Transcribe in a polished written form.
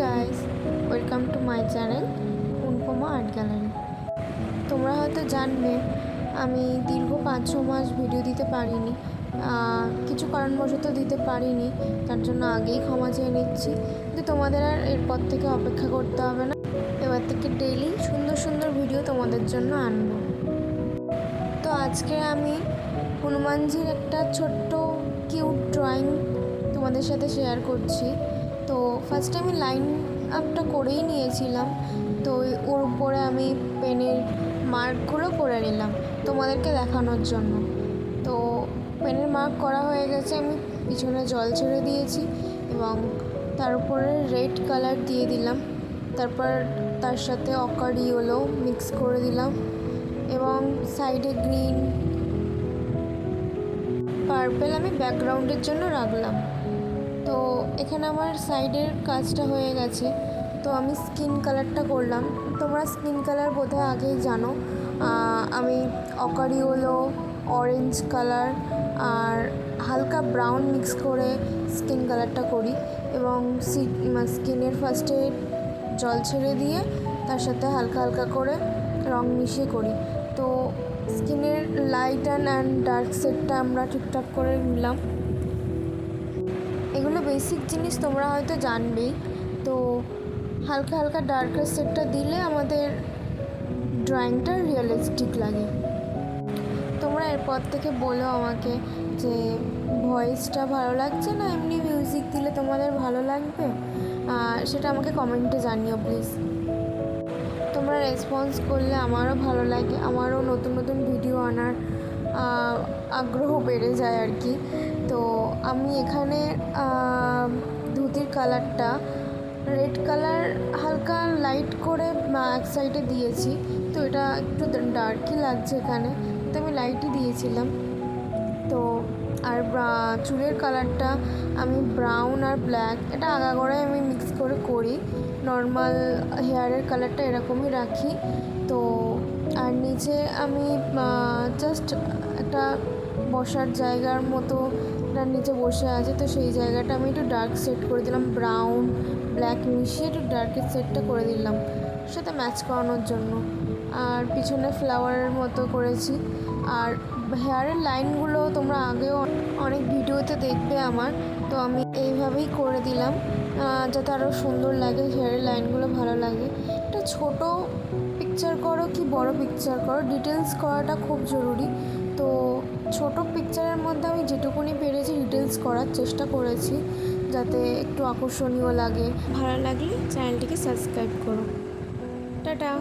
Guys, welcome to my channel Anupama art gallery. তোমরা হয়তো জানবে আমি দীর্ঘ 5-6 মাস ভিডিও দিতে পারিনি, কিছু কারণবশত দিতে পারিনি, তার জন্য আগেই ক্ষমা চেয়ে নিচ্ছি। কিন্তু তোমাদের আর এরপর থেকে অপেক্ষা করতে হবে না, এবার থেকে ডেইলি সুন্দর সুন্দর ভিডিও তোমাদের জন্য আনবো। তো আজকে আমি হনুমানজির একটা ছোট্ট কিউট ড্রয়িং তোমাদের সাথে শেয়ার করছি। তো ফার্স্টে আমি লাইন আপটা করেই নিয়েছিলাম, তো ওর উপরে আমি পেনের মার্কগুলো করে নিলাম তোমাদেরকে দেখানোর জন্য। তো পেনের মার্ক করা হয়ে গেছে, আমি পিছনে জল ছেড়ে দিয়েছি এবং তার উপরে রেড কালার দিয়ে দিলাম, তারপর তার সাথে অকার ইয়েলো মিক্স করে দিলাম এবং সাইডে গ্রিন পার্পেল আমি ব্যাকগ্রাউন্ডের জন্য রাখলাম। তো এখানে আমার সাইডের কাজটা হয়ে গেছে, তো আমি স্কিন কালারটা করলাম। তোমরা স্কিন কালার বোধহয় আগেই জানো, আমি অকারিওলো, অরেঞ্জ কালার আর হালকা ব্রাউন মিক্স করে স্কিন কালারটা করি এবং স্কিনের ফার্স্টে জল ছেড়ে দিয়ে তার সাথে হালকা হালকা করে রং মিশিয়ে করি। তো স্কিনের লাইট অ্যান্ড ডার্ক সেটটা আমরা ঠিকঠাক করে নিলাম। এগুলো বেসিক জিনিস, তোমরা হয়তো জানবেই। তো হালকা হালকা ডার্কার সেটটা দিলে আমাদের ড্রয়িংটা রিয়েলিস্টিক লাগে। তোমরা এরপর থেকে বলো আমাকে যে ভয়েসটা ভালো লাগছে না এমনি মিউজিক দিলে তোমাদের ভালো লাগবে, সেটা আমাকে কমেন্টে জানিও প্লিজ। তোমরা রেসপন্স করলে আমারও ভালো লাগে, আমারও নতুন নতুন ভিডিও আনার আগ্রহ বেড়ে যায় আর কি। তো আমি এখানে ধুতির কালারটা রেড কালার হালকা লাইট করে এক সাইডে দিয়েছি, তো এটা একটু ডার্কই লাগছে এখানে, তো আমি লাইটই দিয়েছিলাম। তো আর চুলের কালারটা আমি ব্রাউন আর ব্ল্যাক এটা আগাগোড়ায় আমি মিক্স করে করি, নর্মাল হেয়ারের কালারটা এরকমই রাখি। তো আর নিচে আমি জাস্ট একটা বসার জায়গার মতো তার নিচে বসে আছে, তো সেই জায়গাটা আমি একটু ডার্ক সেট করে দিলাম, ব্রাউন ব্ল্যাক মিশিয়ে একটু ডার্কের সেটটা করে দিলাম সাথে ম্যাচ করানোর জন্য। আর পিছনে ফ্লাওয়ারের মতো করেছি। আর হেয়ারের লাইনগুলো তোমরা আগেও অনেক ভিডিওতে দেখবে আমার, তো আমি এইভাবেই করে দিলাম যাতে আরও সুন্দর লাগে, হেয়ারের লাইনগুলো ভালো লাগে। একটা ছোট পিকচার করো কি বড় পিকচার করো, ডিটেলস করাটা খুব জরুরি। তো ছোট পিকচারের মধ্যে আমি যেটুকুনি পেরেছি ডিটেলস করার চেষ্টা করেছি যাতে একটু আকর্ষণীয় লাগে। ভালো লাগলে চ্যানেলটিকে সাবস্ক্রাইব করো। টাটা।